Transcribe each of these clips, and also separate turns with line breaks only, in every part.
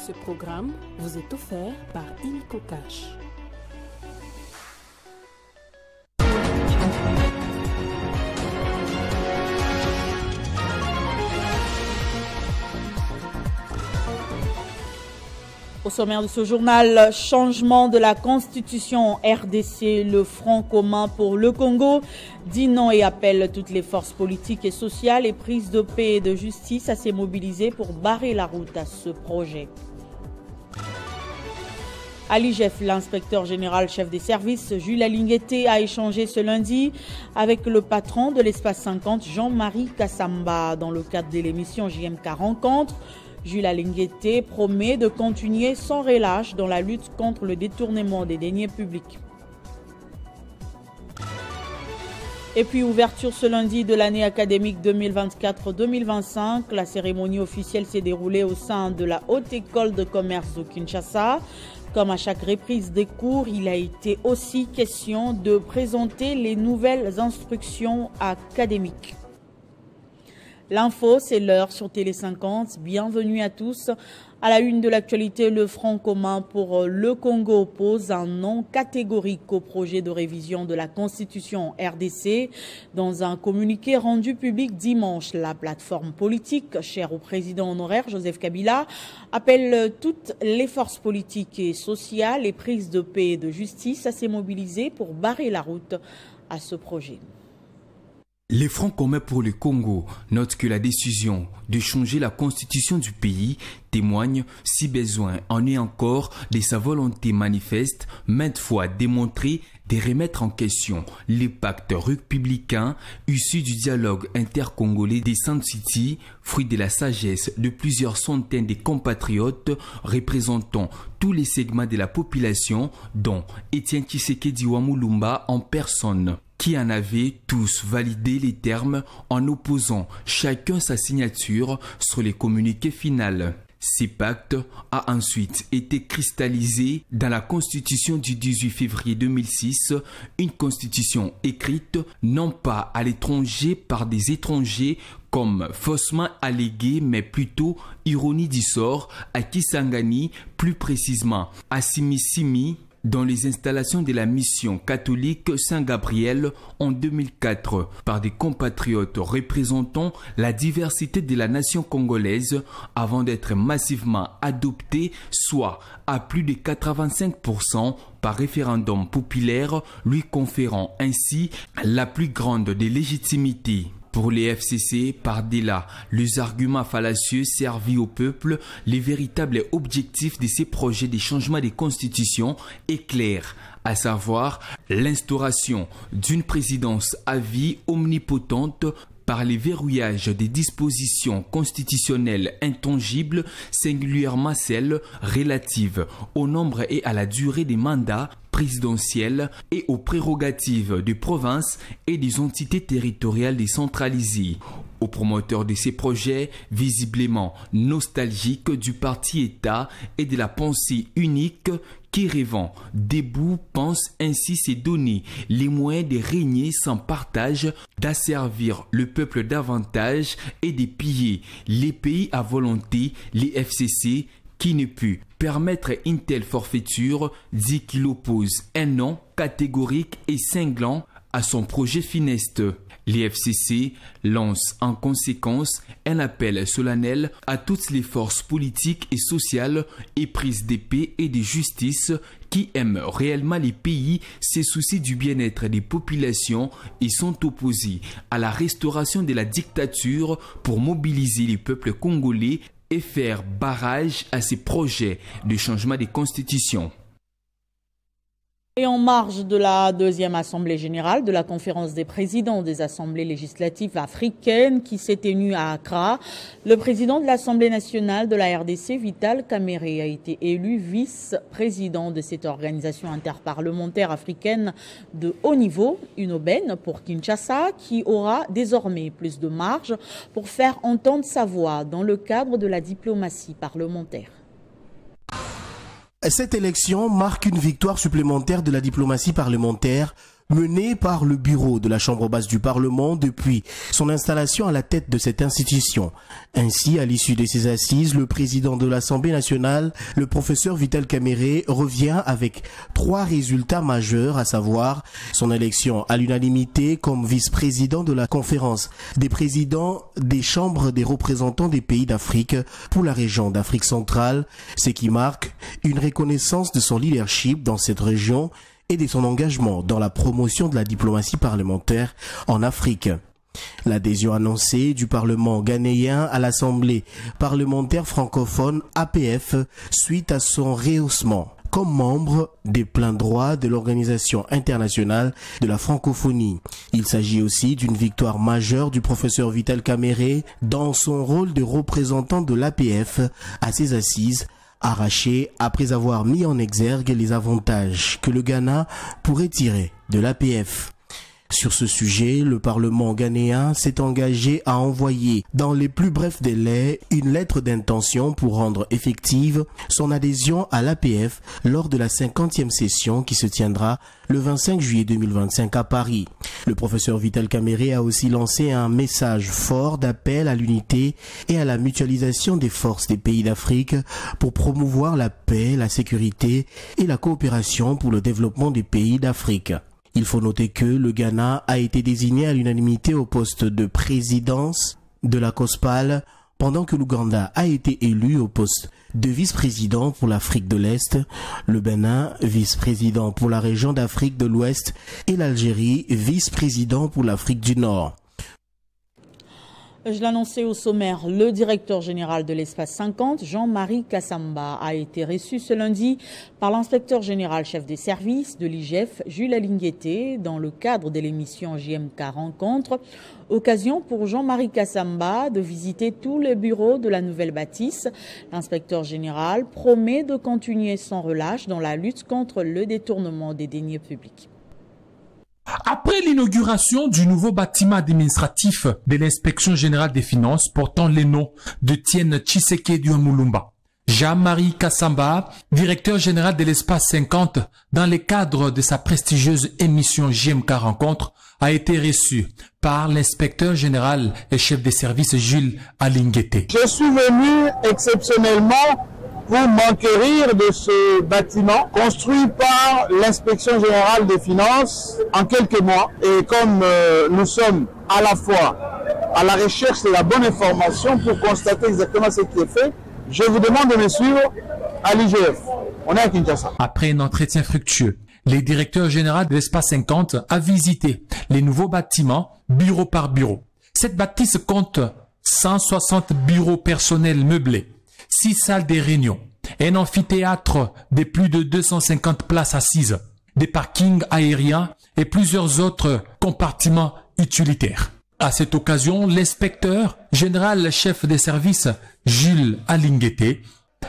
Ce programme vous est offert par Illico Cash.
Au sommaire de ce journal, changement de la constitution RDC, le Front commun pour le Congo dit non et appelle toutes les forces politiques et sociales et prises de paix et de justice à se mobiliser pour barrer la route à ce projet. À l'IGF, l'inspecteur général chef des services, Jules Alinguete, a échangé ce lundi avec le patron de l'espace 50, Jean-Marie Kassamba, dans le cadre de l'émission JMK Rencontre. Jules Alinguete promet de continuer sans relâche dans la lutte contre le détournement des deniers publics. Et puis, ouverture ce lundi de l'année académique 2024-2025. La cérémonie officielle s'est déroulée au sein de la Haute École de commerce de Kinshasa. Comme à chaque reprise des cours, il a été aussi question de présenter les nouvelles instructions académiques. L'info, c'est l'heure sur Télé 50. Bienvenue à tous. À la une de l'actualité, le Front commun pour le Congo oppose un non catégorique au projet de révision de la Constitution RDC. Dans un communiqué rendu public dimanche, la plateforme politique, chère au président honoraire Joseph Kabila, appelle toutes les forces politiques et sociales et prises de paix et de justice à se mobiliser pour barrer la route à ce projet.
Les Front commun pour le Congo notent que la décision de changer la constitution du pays témoigne, si besoin en est encore, de sa volonté manifeste, maintes fois démontrée, de remettre en question les pactes républicains issus du dialogue intercongolais des Sun City, fruit de la sagesse de plusieurs centaines de compatriotes représentant tous les segments de la population, dont Étienne Tshisekedi Wamulumba en personne, qui en avaient tous validé les termes en opposant chacun sa signature sur les communiqués finaux. Ces pactes a ensuite été cristallisé dans la Constitution du 18 février 2006, une constitution écrite non pas à l'étranger par des étrangers comme faussement allégué, mais plutôt ironie du sort, à Kisangani, plus précisément à Simisimi, dans les installations de la mission catholique Saint-Gabriel en 2004 par des compatriotes représentant la diversité de la nation congolaise avant d'être massivement adoptée, soit à plus de 85% par référendum populaire, lui conférant ainsi la plus grande des légitimités. Pour les FCC, par-delà les arguments fallacieux servis au peuple, les véritables objectifs de ces projets de changement de constitution est clair, à savoir l'instauration d'une présidence à vie omnipotente par les verrouillages des dispositions constitutionnelles intangibles, singulièrement celles relatives au nombre et à la durée des mandats présidentiels et aux prérogatives des provinces et des entités territoriales décentralisées. Aux promoteurs de ces projets, visiblement nostalgiques du parti-État et de la pensée unique, qui rêvant debout pense ainsi se donner les moyens de régner sans partage, d'asservir le peuple davantage et de piller les pays à volonté, les FCC, qui ne peut permettre une telle forfaiture, dit qu'il oppose un non catégorique et cinglant à son projet funeste. Les FCC lancent en conséquence un appel solennel à toutes les forces politiques et sociales éprises de paix et de justice qui aiment réellement les pays, se soucient du bien-être des populations et sont opposés à la restauration de la dictature pour mobiliser les peuples congolais et faire barrage à ces projets de changement de constitution.
Et en marge de la deuxième assemblée générale de la conférence des présidents des assemblées législatives africaines qui s'est tenue à Accra, le président de l'Assemblée nationale de la RDC, Vital Kamerhe, a été élu vice-président de cette organisation interparlementaire africaine de haut niveau, une aubaine pour Kinshasa qui aura désormais plus de marge pour faire entendre sa voix dans le cadre de la diplomatie parlementaire.
Cette élection marque une victoire supplémentaire de la diplomatie parlementaire menée par le bureau de la Chambre basse du Parlement depuis son installation à la tête de cette institution. Ainsi, à l'issue de ces assises, le président de l'Assemblée nationale, le professeur Vital Kamerhe, revient avec 3 résultats majeurs, à savoir son élection à l'unanimité comme vice-président de la conférence des présidents des chambres des représentants des pays d'Afrique pour la région d'Afrique centrale, ce qui marque une reconnaissance de son leadership dans cette région et de son engagement dans la promotion de la diplomatie parlementaire en Afrique. L'adhésion annoncée du Parlement ghanéen à l'Assemblée parlementaire francophone APF suite à son rehaussement comme membre des pleins droits de l'Organisation internationale de la francophonie. Il s'agit aussi d'une victoire majeure du professeur Vital Kamerhe dans son rôle de représentant de l'APF à ses assises, arraché après avoir mis en exergue les avantages que le Ghana pourrait tirer de l'APF. Sur ce sujet, le Parlement ghanéen s'est engagé à envoyer dans les plus brefs délais une lettre d'intention pour rendre effective son adhésion à l'APF lors de la 50e session qui se tiendra le 25 juillet 2025 à Paris. Le professeur Vital Kamerhe a aussi lancé un message fort d'appel à l'unité et à la mutualisation des forces des pays d'Afrique pour promouvoir la paix, la sécurité et la coopération pour le développement des pays d'Afrique. Il faut noter que le Ghana a été désigné à l'unanimité au poste de présidence de la COSPAL, pendant que l'Ouganda a été élu au poste de vice-président pour l'Afrique de l'Est, le Bénin vice-président pour la région d'Afrique de l'Ouest et l'Algérie vice-président pour l'Afrique du Nord.
Je l'annonçais au sommaire, le directeur général de l'Espace 50, Jean-Marie Kassamba, a été reçu ce lundi par l'inspecteur général chef des services de l'IGF, Jules Alinguete, dans le cadre de l'émission JMK Rencontre. Occasion pour Jean-Marie Kassamba de visiter tous les bureaux de la nouvelle bâtisse. L'inspecteur général promet de continuer sans relâche dans la lutte contre le détournement des deniers publics.
Après l'inauguration du nouveau bâtiment administratif de l'inspection générale des finances portant les noms de Tienne Tshisekedi Mulumba, Jean-Marie Kassamba, directeur général de l'Espace 50, dans le cadre de sa prestigieuse émission JMK Rencontre, a été reçu par l'inspecteur général et chef des services Jules Alinguete.
Je suis venu exceptionnellement pour m'enquérir de ce bâtiment construit par l'inspection générale des finances en quelques mois. Et comme nous sommes à la fois à la recherche de la bonne information pour constater exactement ce qui est fait, je vous demande de me suivre à l'IGF. On est à Kinshasa.
Après un entretien fructueux, le directeur général de l'Espace 50 a visité les nouveaux bâtiments bureau par bureau. Cette bâtisse compte 160 bureaux personnels meublés, 6 salles de réunion, un amphithéâtre de plus de 250 places assises, des parkings aériens et plusieurs autres compartiments utilitaires. À cette occasion, l'inspecteur général chef des services Jules Alinguete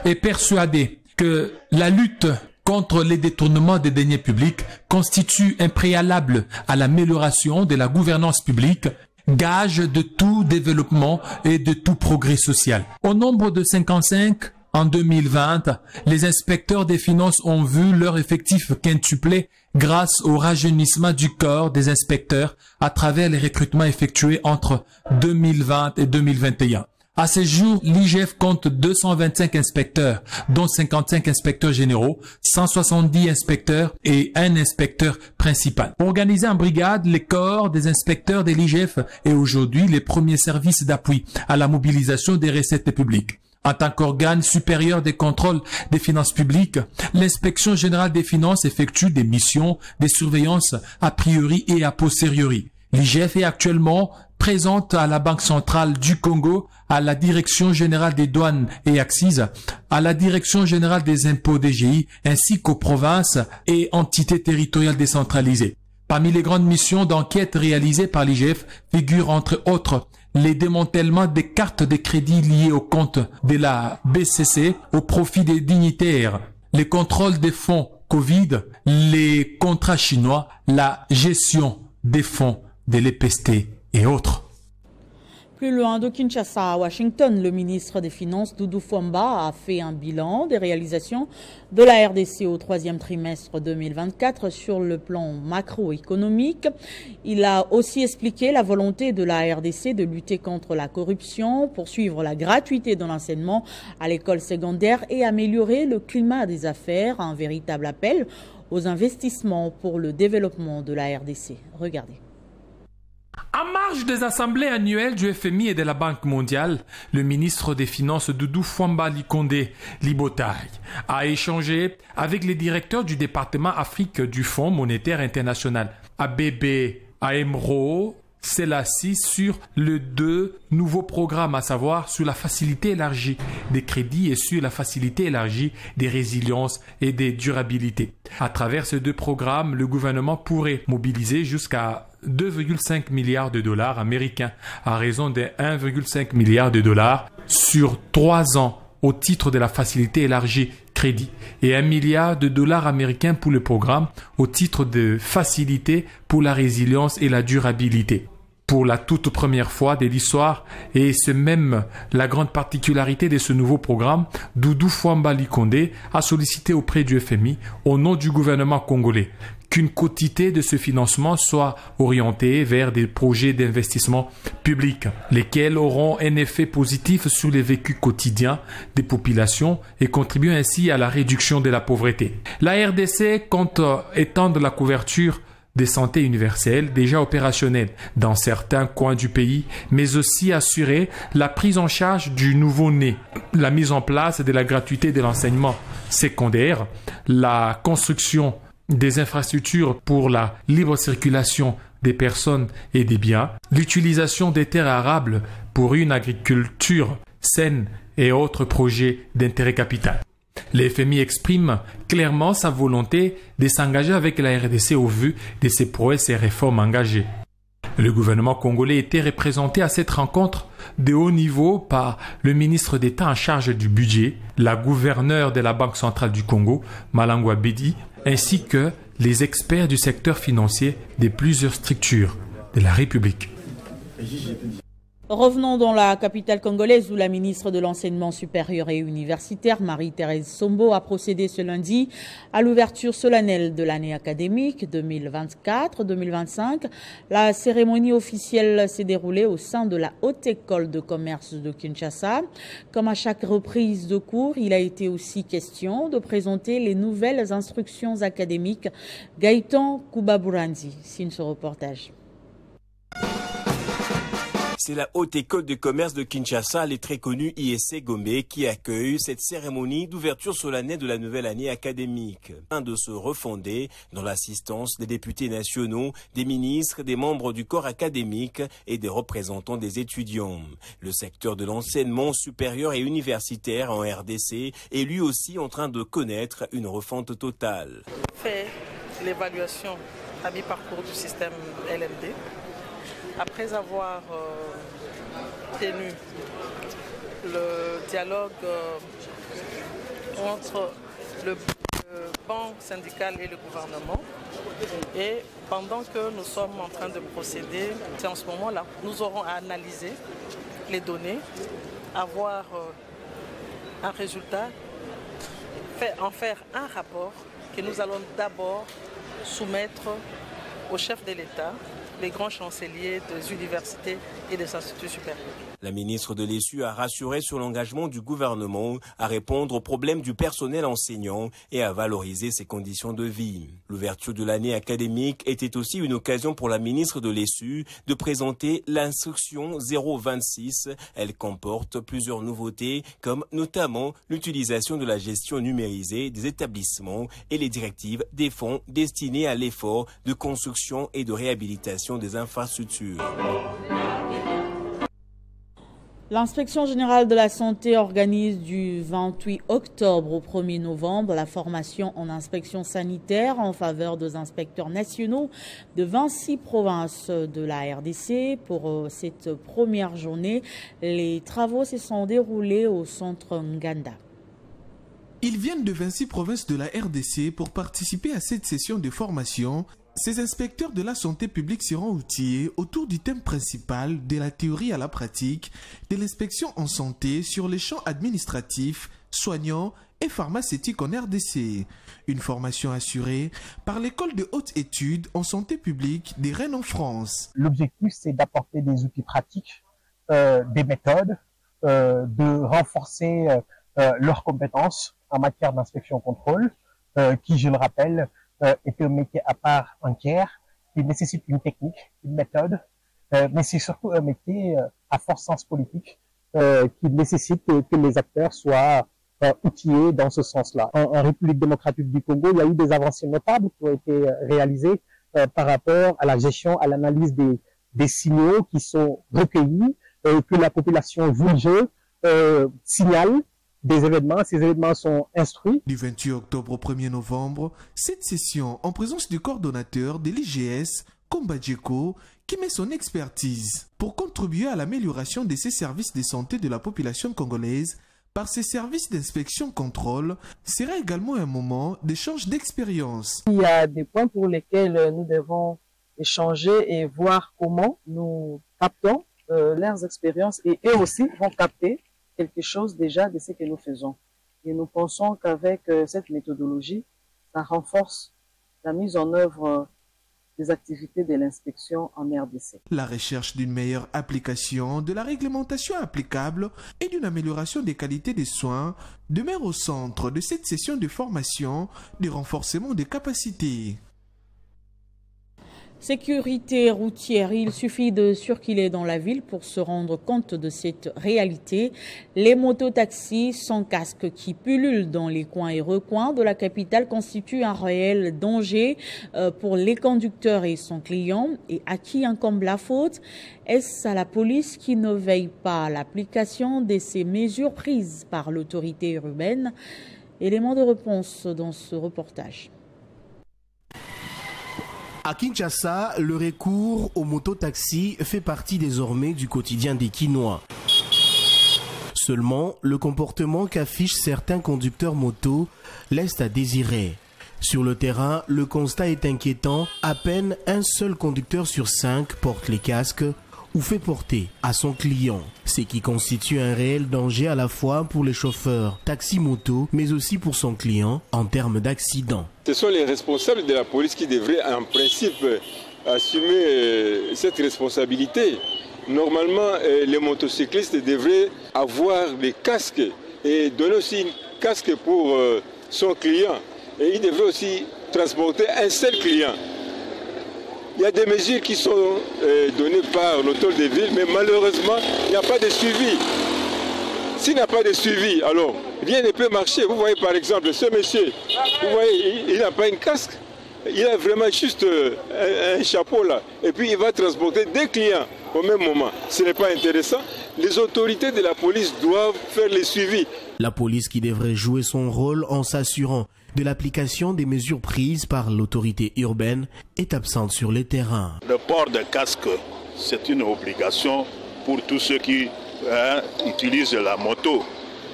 est persuadé que la lutte contre les détournements des deniers publics constitue un préalable à l'amélioration de la gouvernance publique, gage de tout développement et de tout progrès social. Au nombre de 55, en 2020, les inspecteurs des finances ont vu leur effectif quintuplé grâce au rajeunissement du corps des inspecteurs à travers les recrutements effectués entre 2020 et 2021. À ce jour, l'IGF compte 225 inspecteurs, dont 55 inspecteurs généraux, 170 inspecteurs et un inspecteur principal. Organisé en brigade, les corps des inspecteurs de l'IGF est aujourd'hui les premiers services d'appui à la mobilisation des recettes publiques. En tant qu'organe supérieur des contrôles des finances publiques, l'inspection générale des finances effectue des missions de surveillance a priori et a posteriori. L'IGF est actuellement présente à la Banque centrale du Congo, à la Direction générale des douanes et accises, à la Direction générale des impôts DGI, ainsi qu'aux provinces et entités territoriales décentralisées. Parmi les grandes missions d'enquête réalisées par l'IGF figurent entre autres les démantèlements des cartes de crédit liées aux comptes de la BCC au profit des dignitaires, les contrôles des fonds Covid, les contrats chinois, la gestion des fonds de l'EPST et autres.
Plus loin de Kinshasa à Washington, le ministre des Finances, Doudou Fwamba, a fait un bilan des réalisations de la RDC au troisième trimestre 2024 sur le plan macroéconomique. Il a aussi expliqué la volonté de la RDC de lutter contre la corruption, poursuivre la gratuité de l'enseignement à l'école secondaire et améliorer le climat des affaires, un véritable appel aux investissements pour le développement de la RDC. Regardez.
En marge des assemblées annuelles du FMI et de la Banque mondiale, le ministre des Finances Doudou Fwamba Likonde Libotaï a échangé avec les directeurs du département Afrique du Fonds monétaire international, ABB, AMRO, Selassie, sur les deux nouveaux programmes, à savoir sur la facilité élargie des crédits et sur la facilité élargie des résiliences et des durabilités. À travers ces deux programmes, le gouvernement pourrait mobiliser jusqu'à 2,5 milliards de dollars américains à raison de 1,5 milliard de dollars sur 3 ans au titre de la facilité élargie crédit et 1 milliard de dollars américains pour le programme au titre de facilité pour la résilience et la durabilité. Pour la toute première fois de l'histoire, et c'est même la grande particularité de ce nouveau programme, Doudou Fwamba Likonde a sollicité auprès du FMI, au nom du gouvernement congolais, qu'une quotité de ce financement soit orientée vers des projets d'investissement public, lesquels auront un effet positif sur les vécus quotidiens des populations et contribuent ainsi à la réduction de la pauvreté. La RDC compte étendre la couverture de santé universelle déjà opérationnelle dans certains coins du pays, mais aussi assurer la prise en charge du nouveau-né, la mise en place de la gratuité de l'enseignement secondaire, la construction des infrastructures pour la libre circulation des personnes et des biens, l'utilisation des terres arables pour une agriculture saine et autres projets d'intérêt capital. Le FMI exprime clairement sa volonté de s'engager avec la RDC au vu de ses prouesses et réformes engagées. Le gouvernement congolais était représenté à cette rencontre de haut niveau par le ministre d'État en charge du budget, la gouverneure de la Banque centrale du Congo, Malangwa Bedi, ainsi que les experts du secteur financier de plusieurs structures de la République.
Revenons dans la capitale congolaise où la ministre de l'Enseignement supérieur et universitaire, Marie-Thérèse Sombo, a procédé ce lundi à l'ouverture solennelle de l'année académique 2024-2025. La cérémonie officielle s'est déroulée au sein de la Haute École de commerce de Kinshasa. Comme à chaque reprise de cours, il a été aussi question de présenter les nouvelles instructions académiques. Gaëtan Koubabourandi signe ce reportage.
C'est la Haute École de commerce de Kinshasa, les très connue ISC Gombe, qui accueille cette cérémonie d'ouverture solennelle de la nouvelle année académique. De se refonder dans l'assistance des députés nationaux, des ministres, des membres du corps académique et des représentants des étudiants. Le secteur de l'enseignement supérieur et universitaire en RDC est lui aussi en train de connaître une refonte totale.
Fait l'évaluation à mi-parcours du système LMD. Après avoir tenu le dialogue entre le banc syndical et le gouvernement, et pendant que nous sommes en train de procéder, c'est en ce moment-là, nous aurons à analyser les données, avoir un résultat, en faire un rapport que nous allons d'abord soumettre au chef de l'État, les grands chanceliers des universités et des instituts supérieurs.
La ministre de l'ESU a rassuré sur l'engagement du gouvernement à répondre aux problèmes du personnel enseignant et à valoriser ses conditions de vie. L'ouverture de l'année académique était aussi une occasion pour la ministre de l'ESU de présenter l'instruction 026. Elle comporte plusieurs nouveautés, comme notamment l'utilisation de la gestion numérisée des établissements et les directives des fonds destinés à l'effort de construction et de réhabilitation des infrastructures.
L'inspection générale de la santé organise du 28 octobre au 1er novembre la formation en inspection sanitaire en faveur des inspecteurs nationaux de 26 provinces de la RDC. Pour cette première journée, les travaux se sont déroulés au centre Nganda.
Ils viennent de 26 provinces de la RDC pour participer à cette session de formation Ces inspecteurs de la santé publique seront outillés autour du thème principal de la théorie à la pratique de l'inspection en santé sur les champs administratifs, soignants et pharmaceutiques en RDC. Une formation assurée par l'école de haute études en santé publique des Rennes en France.
L'objectif, c'est d'apporter des outils pratiques, des méthodes, de renforcer leurs compétences en matière d'inspection-contrôle, qui, je le rappelle, est un métier à part entière, qui nécessite une technique, une méthode, mais c'est surtout un métier à fort sens politique, qui nécessite que les acteurs soient outillés dans ce sens-là. En République démocratique du Congo, il y a eu des avancées notables qui ont été réalisées par rapport à la gestion, à l'analyse des signaux qui sont recueillis, que la population joue le jeu, signale des événements. Ces événements sont instruits.
Du 28 octobre au 1er novembre, cette session en présence du coordonnateur de l'IGS, Kombadjeko, qui met son expertise pour contribuer à l'amélioration de ces services de santé de la population congolaise par ces services d'inspection-contrôle, sera également un moment d'échange d'expérience.
Il y a des points pour lesquels nous devons échanger et voir comment nous captons leurs expériences et eux aussi vont capter quelque chose déjà de ce que nous faisons. Et nous pensons qu'avec cette méthodologie, ça renforce la mise en œuvre des activités de l'inspection en RDC.
La recherche d'une meilleure application de la réglementation applicable et d'une amélioration des qualités des soins demeure au centre de cette session de formation de renforcement des capacités.
Sécurité routière, il suffit de circuler dans la ville pour se rendre compte de cette réalité. Les mototaxis sans casque qui pullulent dans les coins et recoins de la capitale constituent un réel danger pour les conducteurs et son client. Et à qui incombe la faute? Est-ce à la police qui ne veille pas à l'application de ces mesures prises par l'autorité urbaine? Élément de réponse dans ce reportage.
À Kinshasa, le recours aux mototaxis fait partie désormais du quotidien des Kinois. Seulement, le comportement qu'affichent certains conducteurs moto laisse à désirer. Sur le terrain, le constat est inquiétant. À peine un seul conducteur sur 5 porte les casques ou fait porter à son client, ce qui constitue un réel danger à la fois pour les chauffeurs taxi-moto, mais aussi pour son client en termes d'accident.
Ce sont les responsables de la police qui devraient en principe assumer cette responsabilité. Normalement, les motocyclistes devraient avoir des casques et donner aussi un casque pour son client. Et ils devraient aussi transporter un seul client. Il y a des mesures qui sont données par l'autorité de ville, mais malheureusement, il n'y a pas de suivi. S'il n'y a pas de suivi, alors rien ne peut marcher. Vous voyez par exemple, ce monsieur, vous voyez, il n'a pas une casque. Il a vraiment juste un chapeau là. Et puis il va transporter des clients au même moment. Ce n'est pas intéressant. Les autorités de la police doivent faire le suivi.
La police qui devrait jouer son rôle en s'assurant de l'application des mesures prises par l'autorité urbaine est absente sur les terrains.
Le port de casque, c'est une obligation pour tous ceux qui utilisent la moto.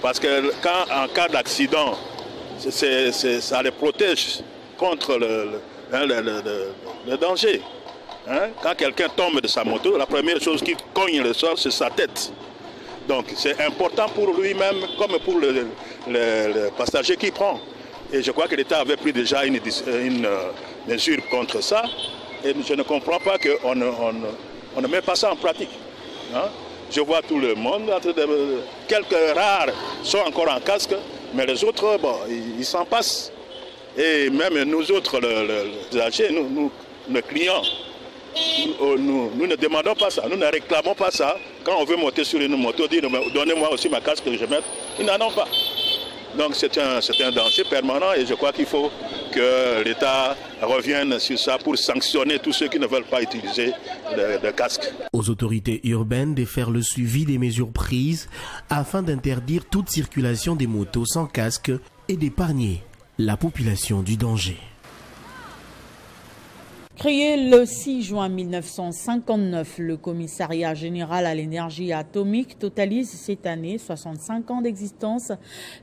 Parce que en cas d'accident, ça les protège contre le danger. Quand quelqu'un tombe de sa moto, la première chose qui cogne le sol, c'est sa tête. Donc c'est important pour lui-même comme pour le passager qui prend. Et je crois que l'État avait pris déjà une mesure contre ça. Et je ne comprends pas qu'on ne met pas ça en pratique. Je vois tout le monde, quelques rares sont encore en casque, mais les autres, bon, ils s'en passent. Et même nous autres, les âgés, nous clients, nous ne demandons pas ça, nous ne réclamons pas ça. Quand on veut monter sur une moto, dire donnez-moi aussi ma casque que je mette, ils n'en ont pas. Donc c'est un danger permanent et je crois qu'il faut que l'État revienne sur ça pour sanctionner tous ceux qui ne veulent pas utiliser de casque.
Aux autorités urbaines de faire le suivi des mesures prises afin d'interdire toute circulation des motos sans casque et d'épargner la population du danger.
Créé le 6 juin 1959, le Commissariat général à l'énergie atomique totalise cette année 65 ans d'existence.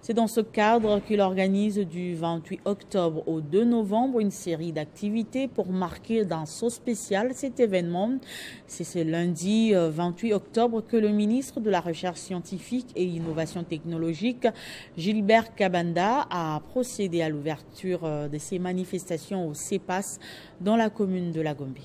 C'est dans ce cadre qu'il organise du 28 octobre au 2 novembre une série d'activités pour marquer d'un saut spécial cet événement. C'est ce lundi 28 octobre que le ministre de la Recherche scientifique et Innovation technologique, Gilbert Kabanda, a procédé à l'ouverture de ces manifestations au CEPAS dans la commune de la Gombe.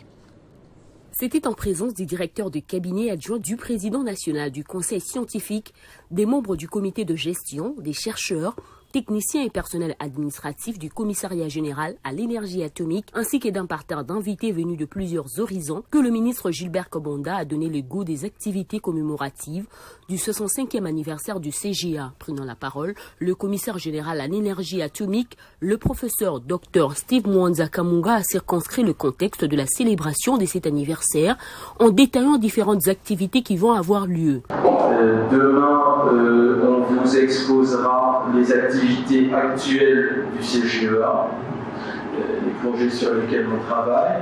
C'était en présence des directeurs de cabinet adjoints du président national du conseil scientifique, des membres du comité de gestion, des chercheurs, techniciens et personnel administratif du commissariat général à l'énergie atomique, ainsi que d'un parterre d'invités venus de plusieurs horizons, que le ministre Gilbert Kabanda a donné le goût des activités commémoratives du 65e anniversaire du CGA. Prenant la parole, le commissaire général à l'énergie atomique, le professeur Dr Steve Mwanza Kamunga, a circonscrit le contexte de la célébration de cet anniversaire en détaillant différentes activités qui vont avoir lieu.
Demain, on vous exposera les activités actuelles du CGEA, les projets sur lesquels on travaille.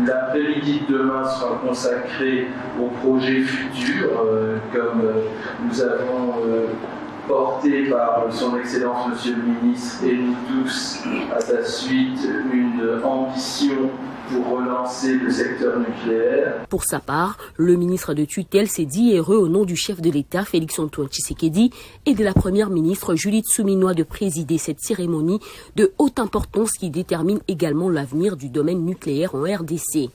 L'après-midi de demain sera consacré aux projets futurs, comme nous avons porté par son Excellence Monsieur le Ministre et nous tous à sa suite une ambition pour relancer le secteur nucléaire.
Pour sa part, le ministre de tutelle s'est dit heureux au nom du chef de l'État, Félix-Antoine Tshisekedi, et de la première ministre Judith Suminwa de présider cette cérémonie de haute importance qui détermine également l'avenir du domaine nucléaire en RDC.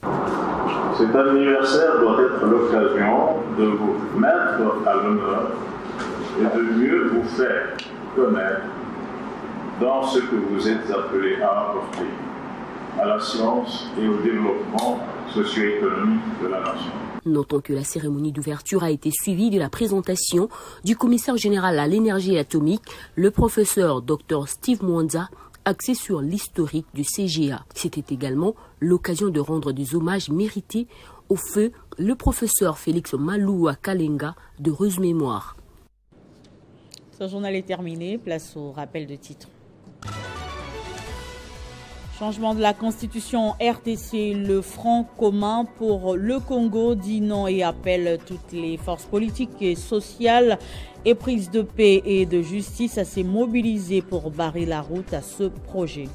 Cet anniversaire doit être l'occasion de vous mettre à l'honneur et de mieux vous faire connaître dans ce que vous êtes appelés à apporter à la science et au développement socio-économique de la nation.
Notons que la cérémonie d'ouverture a été suivie de la présentation du commissaire général à l'énergie atomique, le professeur Dr Steve Mwanza, axé sur l'historique du CGA. C'était également l'occasion de rendre des hommages mérités au feu le professeur Félix Maloua Kalenga de heureuse mémoire.
Ce journal est terminé, place au rappel de titres. Changement de la constitution RDC, le Front commun pour le Congo dit non et appelle toutes les forces politiques et sociales et prises de paix et de justice à se mobiliser pour barrer la route à ce projet.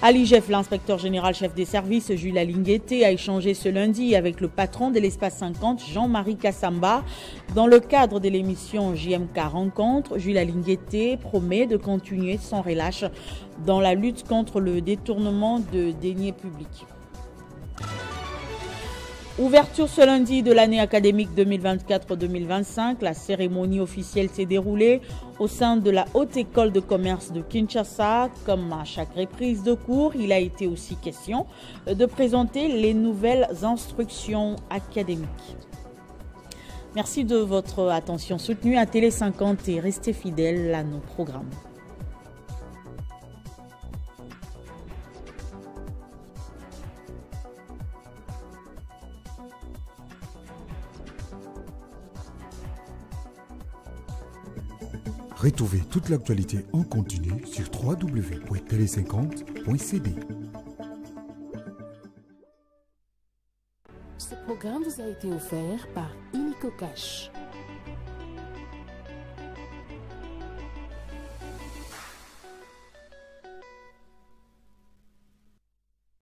À l'IGF, l'inspecteur général chef des services, Jules Alinguete, a échangé ce lundi avec le patron de l'Espace 50, Jean-Marie Kassamba. Dans le cadre de l'émission JMK Rencontre, Jules Alinguete promet de continuer sans relâche dans la lutte contre le détournement de deniers publics. Ouverture ce lundi de l'année académique 2024-2025. La cérémonie officielle s'est déroulée au sein de la Haute École de Commerce de Kinshasa. Comme à chaque reprise de cours, il a été aussi question de présenter les nouvelles instructions académiques. Merci de votre attention soutenue à Télé 50 et restez fidèles à nos programmes.
Retrouvez toute l'actualité en continu sur www.tele50.cd.
Ce programme vous a été offert par Illico Cash.